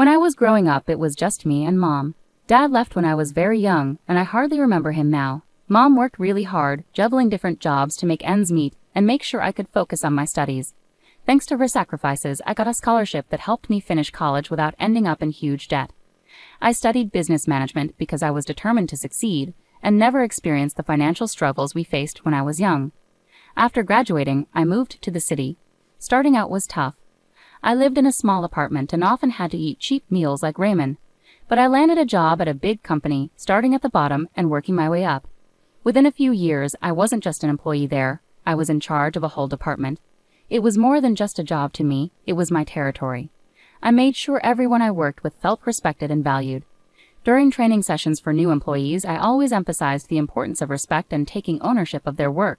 When I was growing up, it was just me and Mom. Dad left when I was very young, and I hardly remember him now. Mom worked really hard, juggling different jobs to make ends meet and make sure I could focus on my studies. Thanks to her sacrifices, I got a scholarship that helped me finish college without ending up in huge debt. I studied business management because I was determined to succeed and never experienced the financial struggles we faced when I was young. After graduating, I moved to the city. Starting out was tough. I lived in a small apartment and often had to eat cheap meals like ramen. But I landed a job at a big company, starting at the bottom and working my way up. Within a few years, I wasn't just an employee there. I was in charge of a whole department. It was more than just a job to me, it was my territory. I made sure everyone I worked with felt respected and valued. During training sessions for new employees, I always emphasized the importance of respect and taking ownership of their work.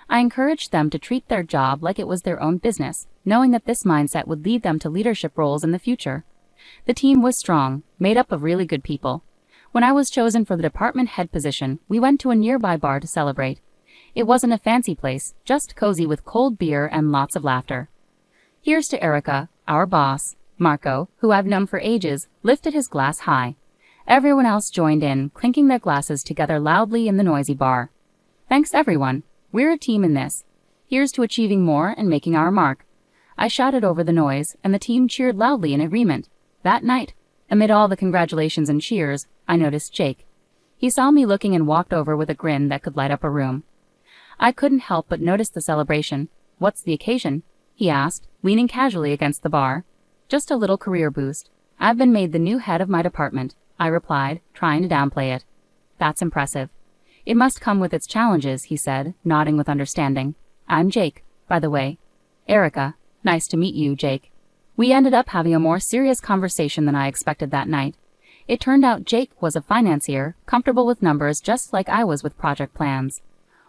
I encouraged them to treat their job like it was their own business, knowing that this mindset would lead them to leadership roles in the future. The team was strong, made up of really good people. When I was chosen for the department head position, we went to a nearby bar to celebrate. It wasn't a fancy place, just cozy with cold beer and lots of laughter. Here's to Erica, our boss. Marco, who I've known for ages, lifted his glass high. Everyone else joined in, clinking their glasses together loudly in the noisy bar. Thanks everyone. We're a team in this. Here's to achieving more and making our mark. I shouted over the noise, and the team cheered loudly in agreement. That night, amid all the congratulations and cheers, I noticed Jake. He saw me looking and walked over with a grin that could light up a room. I couldn't help but notice the celebration. What's the occasion? He asked, leaning casually against the bar. Just a little career boost. I've been made the new head of my department, I replied, trying to downplay it. That's impressive. It must come with its challenges, he said, nodding with understanding. I'm Jake, by the way. Erica. Nice to meet you, Jake. We ended up having a more serious conversation than I expected that night. It turned out Jake was a financier, comfortable with numbers just like I was with project plans.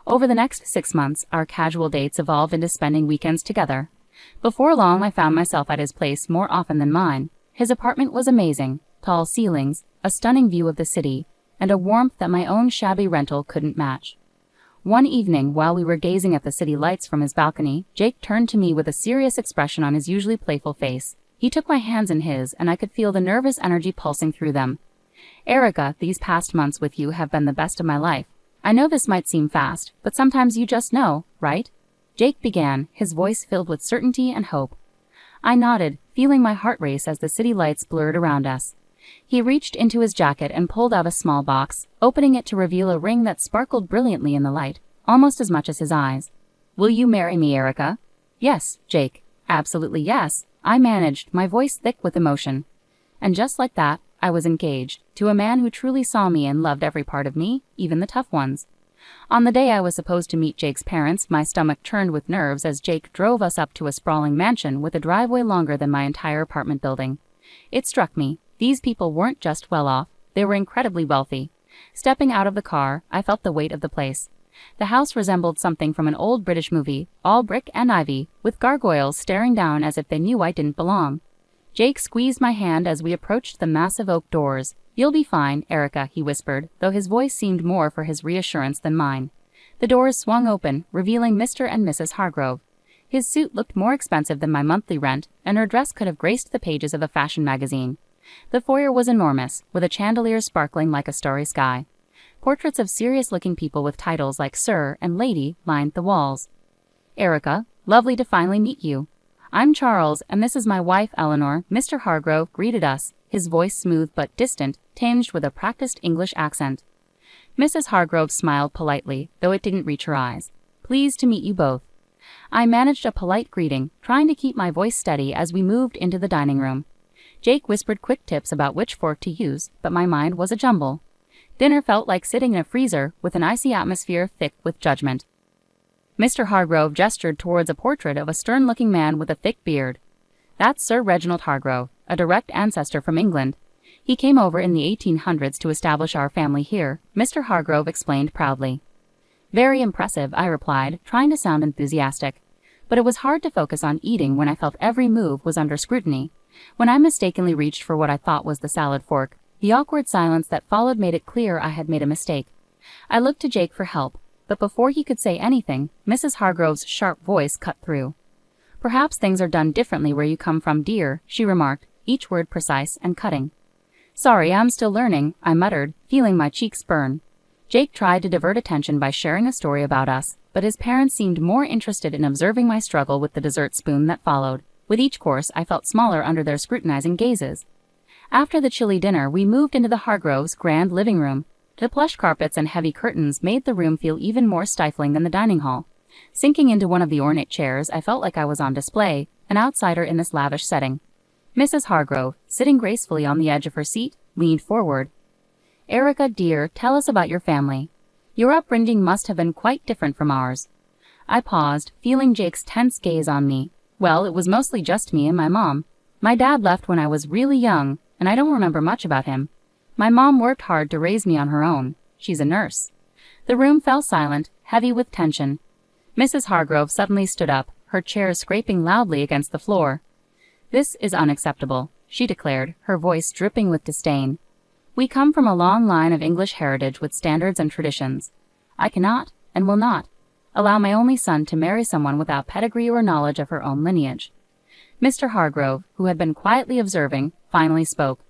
Over the next 6 months, our casual dates evolved into spending weekends together. Before long, I found myself at his place more often than mine. His apartment was amazing, tall ceilings, a stunning view of the city, and a warmth that my own shabby rental couldn't match. One evening, while we were gazing at the city lights from his balcony, Jake turned to me with a serious expression on his usually playful face. He took my hands in his, and I could feel the nervous energy pulsing through them. Erica, these past months with you have been the best of my life. I know this might seem fast, but sometimes you just know, right? Jake began, his voice filled with certainty and hope. I nodded, feeling my heart race as the city lights blurred around us. He reached into his jacket and pulled out a small box, opening it to reveal a ring that sparkled brilliantly in the light, almost as much as his eyes. Will you marry me, Erica? Yes, Jake. Absolutely yes, I managed, my voice thick with emotion. And just like that, I was engaged, to a man who truly saw me and loved every part of me, even the tough ones. On the day I was supposed to meet Jake's parents, my stomach churned with nerves as Jake drove us up to a sprawling mansion with a driveway longer than my entire apartment building. It struck me, these people weren't just well off, they were incredibly wealthy. Stepping out of the car, I felt the weight of the place. The house resembled something from an old British movie, all brick and ivy, with gargoyles staring down as if they knew I didn't belong. Jake squeezed my hand as we approached the massive oak doors. You'll be fine, Erica, he whispered, though his voice seemed more for his reassurance than mine. The doors swung open, revealing Mr. and Mrs. Hargrove. His suit looked more expensive than my monthly rent, and her dress could have graced the pages of a fashion magazine. The foyer was enormous, with a chandelier sparkling like a starry sky. Portraits of serious-looking people with titles like Sir and Lady lined the walls. Erica, lovely to finally meet you. I'm Charles, and this is my wife, Eleanor. Mr. Hargrove greeted us, his voice smooth but distant, tinged with a practiced English accent. Mrs. Hargrove smiled politely, though it didn't reach her eyes. Pleased to meet you both. I managed a polite greeting, trying to keep my voice steady as we moved into the dining room. Jake whispered quick tips about which fork to use, but my mind was a jumble. Dinner felt like sitting in a freezer, with an icy atmosphere thick with judgment. Mr. Hargrove gestured towards a portrait of a stern-looking man with a thick beard. That's Sir Reginald Hargrove, a direct ancestor from England. He came over in the 1800s to establish our family here, Mr. Hargrove explained proudly. Very impressive, I replied, trying to sound enthusiastic. But it was hard to focus on eating when I felt every move was under scrutiny. When I mistakenly reached for what I thought was the salad fork, the awkward silence that followed made it clear I had made a mistake. I looked to Jake for help, but before he could say anything, Mrs. Hargrove's sharp voice cut through. Perhaps things are done differently where you come from, dear, she remarked, each word precise and cutting. "Sorry, I'm still learning," I muttered, feeling my cheeks burn. Jake tried to divert attention by sharing a story about us, but his parents seemed more interested in observing my struggle with the dessert spoon that followed. With each course, I felt smaller under their scrutinizing gazes. After the chilly dinner, we moved into the Hargroves' grand living room. The plush carpets and heavy curtains made the room feel even more stifling than the dining hall. Sinking into one of the ornate chairs, I felt like I was on display, an outsider in this lavish setting. Mrs. Hargrove, sitting gracefully on the edge of her seat, leaned forward. "Erica, dear, tell us about your family. Your upbringing must have been quite different from ours." I paused, feeling Jake's tense gaze on me. "Well, it was mostly just me and my mom. My dad left when I was really young, and I don't remember much about him. My mom worked hard to raise me on her own. She's a nurse." The room fell silent, heavy with tension. Mrs. Hargrove suddenly stood up, her chair scraping loudly against the floor. "This is unacceptable," she declared, her voice dripping with disdain. "We come from a long line of English heritage with standards and traditions. I cannot, and will not, allow my only son to marry someone without pedigree or knowledge of her own lineage." Mr. Hargrove, who had been quietly observing, finally spoke.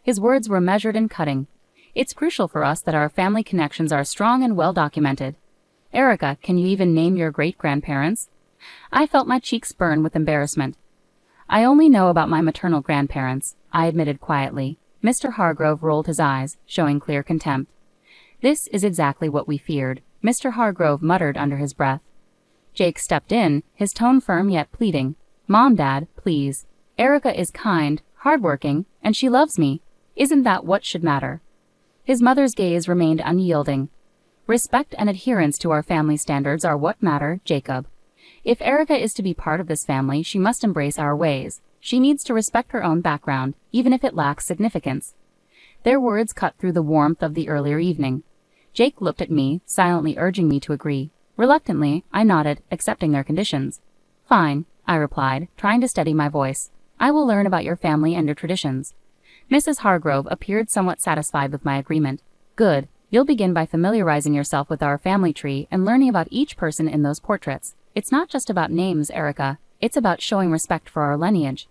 His words were measured and cutting. "It's crucial for us that our family connections are strong and well documented. Erica, can you even name your great-grandparents?" I felt my cheeks burn with embarrassment. "I only know about my maternal grandparents," I admitted quietly. Mr. Hargrove rolled his eyes, showing clear contempt. "This is exactly what we feared," Mr. Hargrove muttered under his breath. Jake stepped in, his tone firm yet pleading. "Mom, Dad, please. Erica is kind, hardworking, and she loves me. Isn't that what should matter?" His mother's gaze remained unyielding. "Respect and adherence to our family standards are what matter, Jacob. If Erica is to be part of this family, she must embrace our ways. She needs to respect her own background, even if it lacks significance." Their words cut through the warmth of the earlier evening. Jake looked at me, silently urging me to agree. Reluctantly, I nodded, accepting their conditions. "Fine," I replied, trying to steady my voice. "I will learn about your family and your traditions." Mrs. Hargrove appeared somewhat satisfied with my agreement. "Good. You'll begin by familiarizing yourself with our family tree and learning about each person in those portraits. It's not just about names, Erica. It's about showing respect for our lineage."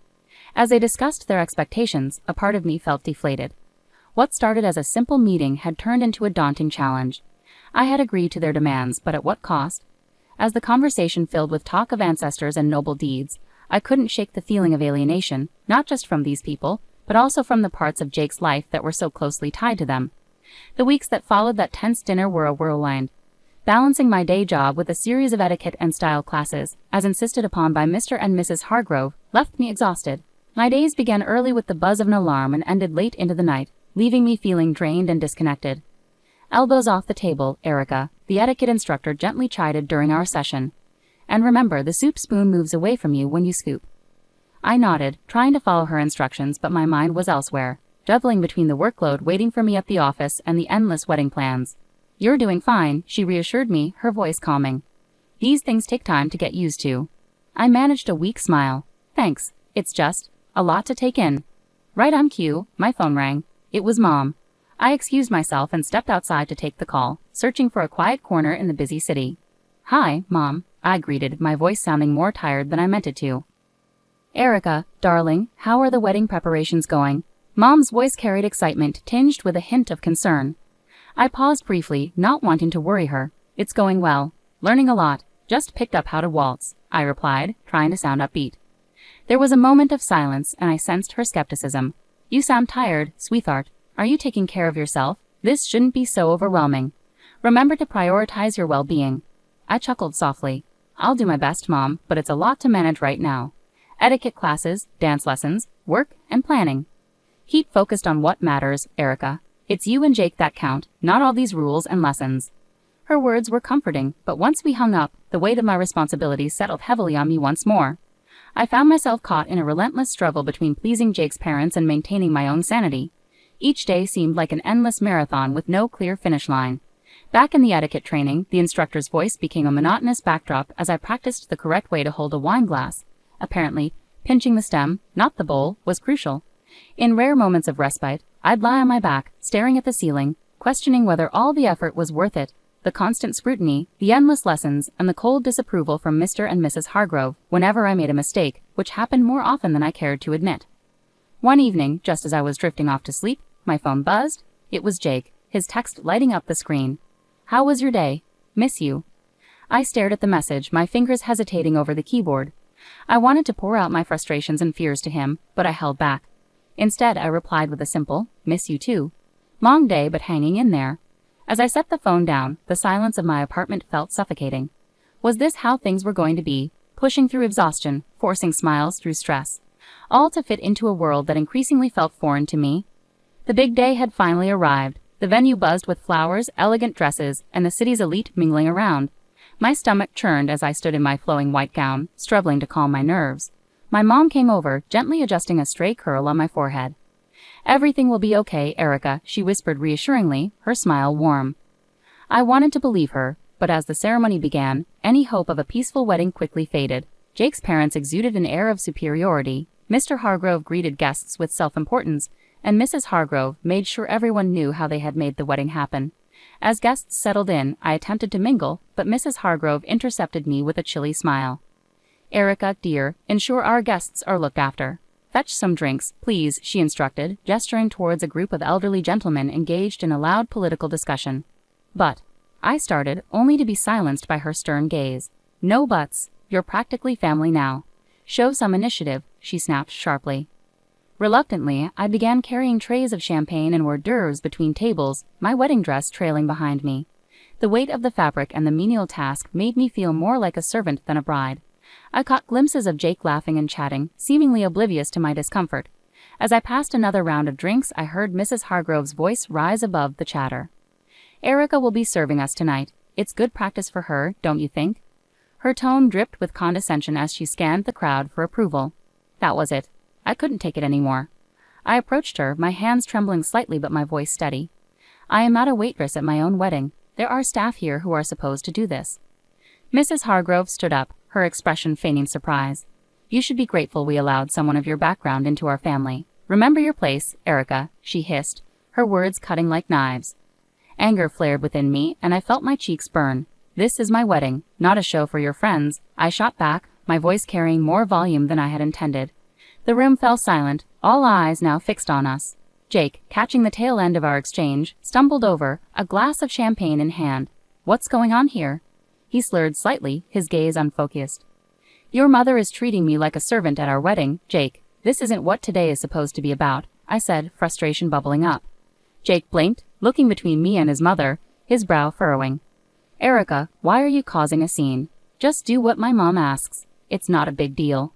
As they discussed their expectations, a part of me felt deflated. What started as a simple meeting had turned into a daunting challenge. I had agreed to their demands, but at what cost? As the conversation filled with talk of ancestors and noble deeds, I couldn't shake the feeling of alienation, not just from these people, but also from the parts of Jake's life that were so closely tied to them. The weeks that followed that tense dinner were a whirlwind. Balancing my day job with a series of etiquette and style classes, as insisted upon by Mr. and Mrs. Hargrove, left me exhausted. My days began early with the buzz of an alarm and ended late into the night, leaving me feeling drained and disconnected. "Elbows off the table, Erica," the etiquette instructor gently chided during our session. "And remember, the soup spoon moves away from you when you scoop." I nodded, trying to follow her instructions, but my mind was elsewhere, juggling between the workload waiting for me at the office and the endless wedding plans. "You're doing fine," she reassured me, her voice calming. "These things take time to get used to." I managed a weak smile. "Thanks. It's just a lot to take in." Right on cue, my phone rang. It was Mom. I excused myself and stepped outside to take the call, searching for a quiet corner in the busy city. "Hi, Mom," I greeted, my voice sounding more tired than I meant it to. "Erica, darling, how are the wedding preparations going?" Mom's voice carried excitement tinged with a hint of concern. I paused briefly, not wanting to worry her. "It's going well. Learning a lot. Just picked up how to waltz," I replied, trying to sound upbeat. There was a moment of silence, and I sensed her skepticism. "You sound tired, sweetheart. Are you taking care of yourself? This shouldn't be so overwhelming. Remember to prioritize your well-being." I chuckled softly. "I'll do my best, Mom, but it's a lot to manage right now. Etiquette classes, dance lessons, work, and planning. Keep focused on what matters, Erica. It's you and Jake that count, not all these rules and lessons." Her words were comforting, but once we hung up, the weight of my responsibilities settled heavily on me once more. I found myself caught in a relentless struggle between pleasing Jake's parents and maintaining my own sanity. Each day seemed like an endless marathon with no clear finish line. Back in the etiquette training, the instructor's voice became a monotonous backdrop as I practiced the correct way to hold a wine glass. Apparently, pinching the stem, not the bowl, was crucial. In rare moments of respite, I'd lie on my back, staring at the ceiling, questioning whether all the effort was worth it. The constant scrutiny, the endless lessons, and the cold disapproval from Mr. and Mrs. Hargrove whenever I made a mistake, which happened more often than I cared to admit. One evening, just as I was drifting off to sleep, my phone buzzed. It was Jake, his text lighting up the screen. "How was your day? Miss you." I stared at the message, my fingers hesitating over the keyboard. I wanted to pour out my frustrations and fears to him, but I held back. Instead, I replied with a simple, "Miss you too." Long day, but hanging in there. As I set the phone down, the silence of my apartment felt suffocating. Was this how things were going to be? Pushing through exhaustion, forcing smiles through stress. All to fit into a world that increasingly felt foreign to me. The big day had finally arrived. The venue buzzed with flowers, elegant dresses, and the city's elite mingling around. My stomach churned as I stood in my flowing white gown, struggling to calm my nerves. My mom came over, gently adjusting a stray curl on my forehead. "Everything will be okay, Erica," she whispered reassuringly, her smile warm. I wanted to believe her, but as the ceremony began, any hope of a peaceful wedding quickly faded. Jake's parents exuded an air of superiority. Mr. Hargrove greeted guests with self-importance, and Mrs. Hargrove made sure everyone knew how they had made the wedding happen. As guests settled in, I attempted to mingle, but Mrs. Hargrove intercepted me with a chilly smile. "Erica, dear, ensure our guests are looked after. Fetch some drinks, please," she instructed, gesturing towards a group of elderly gentlemen engaged in a loud political discussion. "But," I started, only to be silenced by her stern gaze. "No buts. You're practically family now. Show some initiative," she snapped sharply. Reluctantly, I began carrying trays of champagne and hors d'oeuvres between tables, my wedding dress trailing behind me. The weight of the fabric and the menial task made me feel more like a servant than a bride. I caught glimpses of Jake laughing and chatting, seemingly oblivious to my discomfort. As I passed another round of drinks, I heard Mrs. Hargrove's voice rise above the chatter. "Erica will be serving us tonight. It's good practice for her, don't you think?" Her tone dripped with condescension as she scanned the crowd for approval. That was it. I couldn't take it anymore. I approached her, my hands trembling slightly but my voice steady. "I am not a waitress at my own wedding. There are staff here who are supposed to do this." Mrs. Hargrove stood up, her expression feigning surprise. "You should be grateful we allowed someone of your background into our family. Remember your place, Erica," she hissed, her words cutting like knives. Anger flared within me, and I felt my cheeks burn. "This is my wedding, not a show for your friends," I shot back, my voice carrying more volume than I had intended. The room fell silent, all eyes now fixed on us. Jake, catching the tail end of our exchange, stumbled over, a glass of champagne in hand. "What's going on here?" He slurred slightly, his gaze unfocused. "Your mother is treating me like a servant at our wedding, Jake. This isn't what today is supposed to be about," I said, frustration bubbling up. Jake blinked, looking between me and his mother, his brow furrowing. "Erica, why are you causing a scene? Just do what my mom asks. It's not a big deal."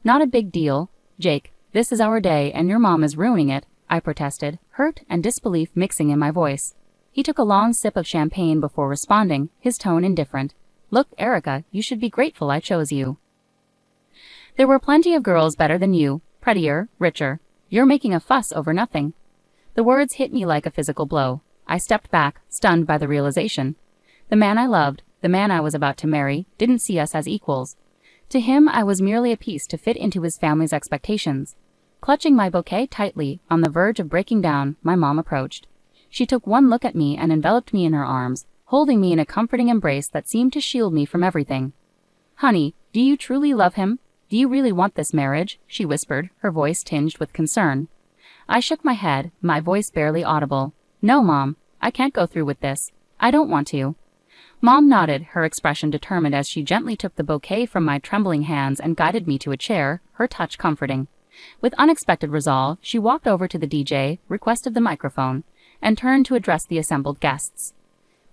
"Not a big deal? Jake, this is our day and your mom is ruining it," I protested, hurt and disbelief mixing in my voice. He took a long sip of champagne before responding, his tone indifferent. "Look, Erica, you should be grateful I chose you. There were plenty of girls better than you, prettier, richer. You're making a fuss over nothing." The words hit me like a physical blow. I stepped back, stunned by the realization. The man I loved, the man I was about to marry, didn't see us as equals. To him, I was merely a piece to fit into his family's expectations. Clutching my bouquet tightly, on the verge of breaking down, my mom approached. She took one look at me and enveloped me in her arms, holding me in a comforting embrace that seemed to shield me from everything. "Honey, do you truly love him? Do you really want this marriage?" she whispered, her voice tinged with concern. I shook my head, my voice barely audible. "No, Mom, I can't go through with this. I don't want to." Mom nodded, her expression determined as she gently took the bouquet from my trembling hands and guided me to a chair, her touch comforting. With unexpected resolve, she walked over to the DJ, requested the microphone, and turned to address the assembled guests.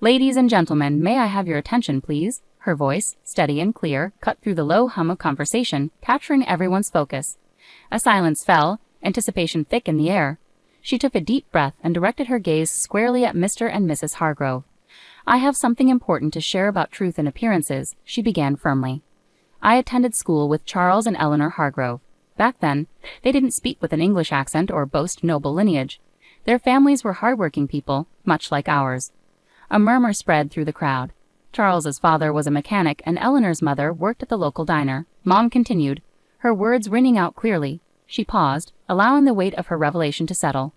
"Ladies and gentlemen, may I have your attention, please?" Her voice, steady and clear, cut through the low hum of conversation, capturing everyone's focus. A silence fell, anticipation thick in the air. She took a deep breath and directed her gaze squarely at Mr. and Mrs. Hargrove. "I have something important to share about truth and appearances," she began firmly. "I attended school with Charles and Eleanor Hargrove. Back then, they didn't speak with an English accent or boast noble lineage. Their families were hardworking people, much like ours." A murmur spread through the crowd. Charles's father was a mechanic and Eleanor's mother worked at the local diner. Mom continued, her words ringing out clearly. She paused, allowing the weight of her revelation to settle.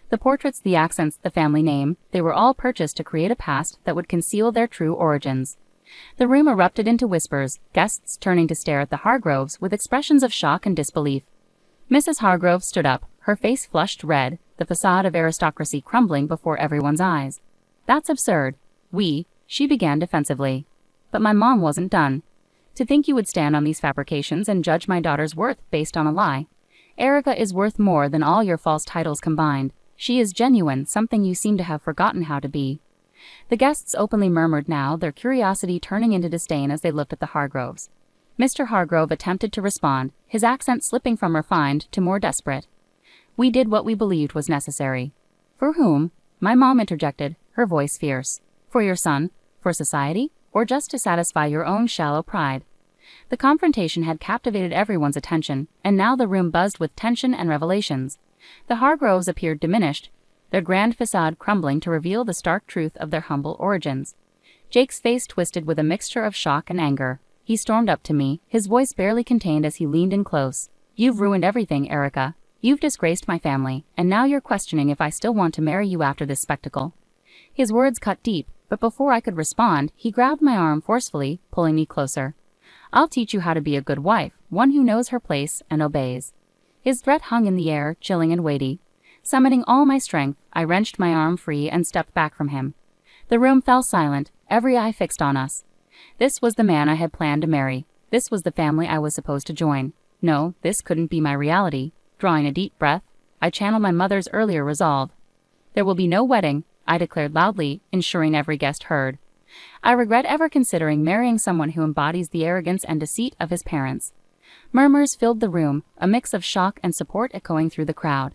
The portraits, the accents, the family name, they were all purchased to create a past that would conceal their true origins. The room erupted into whispers, guests turning to stare at the Hargroves with expressions of shock and disbelief. Mrs. Hargrove stood up, her face flushed red, the facade of aristocracy crumbling before everyone's eyes. That's absurd. She began defensively. But my mom wasn't done. To think you would stand on these fabrications and judge my daughter's worth based on a lie. Erica is worth more than all your false titles combined. She is genuine, something you seem to have forgotten how to be. The guests openly murmured now, their curiosity turning into disdain as they looked at the Hargroves. Mr. Hargrove attempted to respond, his accent slipping from refined to more desperate. We did what we believed was necessary. For whom? My mom interjected, her voice fierce. For your son? For society? Or just to satisfy your own shallow pride? The confrontation had captivated everyone's attention, and now the room buzzed with tension and revelations. The Hargroves appeared diminished, their grand facade crumbling to reveal the stark truth of their humble origins. Jake's face twisted with a mixture of shock and anger. He stormed up to me, his voice barely contained as he leaned in close. You've ruined everything, Erica. You've disgraced my family, and now you're questioning if I still want to marry you after this spectacle. His words cut deep, but before I could respond, he grabbed my arm forcefully, pulling me closer. I'll teach you how to be a good wife, one who knows her place and obeys. His threat hung in the air, chilling and weighty. Summoning all my strength, I wrenched my arm free and stepped back from him. The room fell silent, every eye fixed on us. This was the man I had planned to marry. This was the family I was supposed to join. No, this couldn't be my reality. Drawing a deep breath, I channeled my mother's earlier resolve. There will be no wedding, I declared loudly, ensuring every guest heard. I regret ever considering marrying someone who embodies the arrogance and deceit of his parents. Murmurs filled the room, a mix of shock and support echoing through the crowd.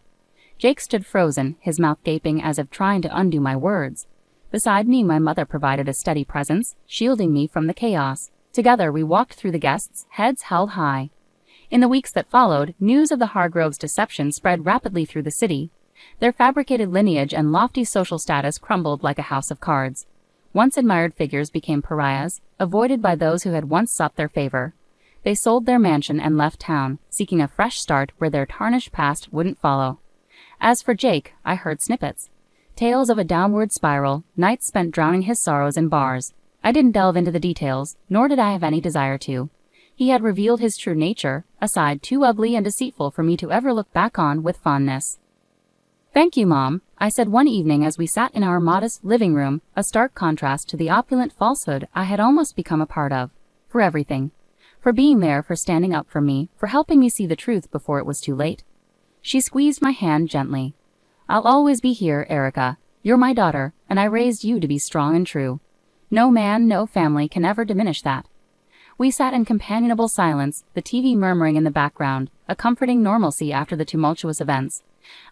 Jake stood frozen, his mouth gaping as if trying to undo my words. Beside me, my mother provided a steady presence, shielding me from the chaos. Together we walked through the guests, heads held high. In the weeks that followed, news of the Hargroves' deception spread rapidly through the city. Their fabricated lineage and lofty social status crumbled like a house of cards. Once admired figures became pariahs, avoided by those who had once sought their favor. They sold their mansion and left town, seeking a fresh start where their tarnished past wouldn't follow. As for Jake, I heard snippets. Tales of a downward spiral, nights spent drowning his sorrows in bars. I didn't delve into the details, nor did I have any desire to. He had revealed his true nature, a side too ugly and deceitful for me to ever look back on with fondness. Thank you, Mom, I said one evening as we sat in our modest living room, a stark contrast to the opulent falsehood I had almost become a part of. For everything. For being there, for standing up for me, for helping me see the truth before it was too late. She squeezed my hand gently. I'll always be here, Erica. You're my daughter, and I raised you to be strong and true. No man, no family can ever diminish that. We sat in companionable silence, the TV murmuring in the background, a comforting normalcy after the tumultuous events.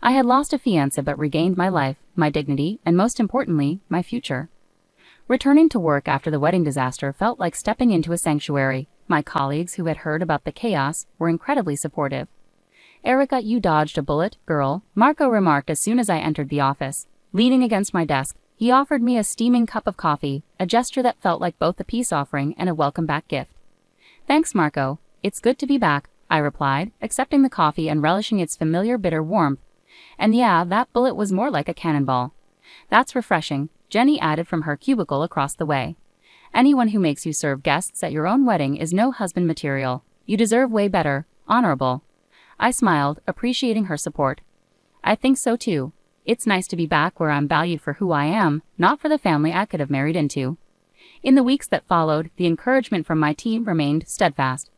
I had lost a fiancé but regained my life, my dignity, and most importantly, my future. Returning to work after the wedding disaster felt like stepping into a sanctuary. My colleagues who had heard about the chaos were incredibly supportive. Erica, you dodged a bullet, girl, Marco remarked as soon as I entered the office. Leaning against my desk, he offered me a steaming cup of coffee, a gesture that felt like both a peace offering and a welcome-back gift. Thanks, Marco. It's good to be back, I replied, accepting the coffee and relishing its familiar bitter warmth. And yeah, that bullet was more like a cannonball. That's refreshing, Jenny added from her cubicle across the way. Anyone who makes you serve guests at your own wedding is no husband material. You deserve way better, honorable. I smiled, appreciating her support. I think so too. It's nice to be back where I'm valued for who I am, not for the family I could have married into. In the weeks that followed, the encouragement from my team remained steadfast.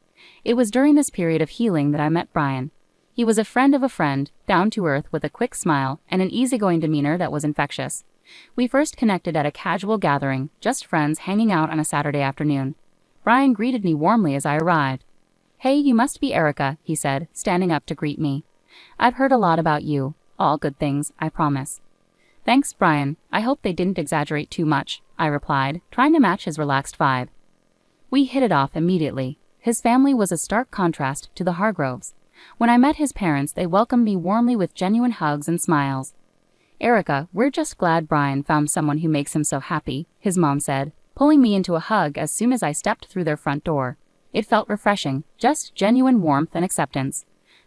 It was during this period of healing that I met Brian. He was a friend of a friend, down to earth with a quick smile and an easygoing demeanor that was infectious. We first connected at a casual gathering, just friends hanging out on a Saturday afternoon. Brian greeted me warmly as I arrived. Hey, you must be Erica, he said, standing up to greet me. I've heard a lot about you. All good things, I promise. Thanks, Brian. I hope they didn't exaggerate too much, I replied, trying to match his relaxed vibe. We hit it off immediately. His family was a stark contrast to the Hargroves. When I met his parents, they welcomed me warmly with genuine hugs and smiles. Erica, we're just glad Brian found someone who makes him so happy, his mom said, pulling me into a hug as soon as I stepped through their front door. It felt refreshing, just genuine warmth and acceptance.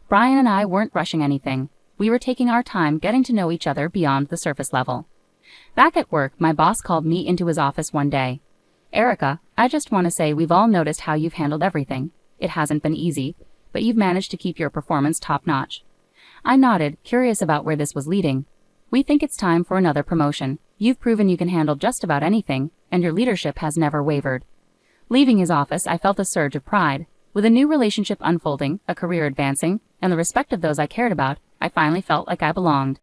Brian and I weren't rushing anything. We were taking our time getting to know each other beyond the surface level. Back at work, my boss called me into his office one day. Erica, I just want to say we've all noticed how you've handled everything. It hasn't been easy, but you've managed to keep your performance top-notch. I nodded, curious about where this was leading. We think it's time for another promotion. You've proven you can handle just about anything, and your leadership has never wavered. Leaving his office, I felt a surge of pride. With a new relationship unfolding, a career advancing, and the respect of those I cared about, I finally felt like I belonged.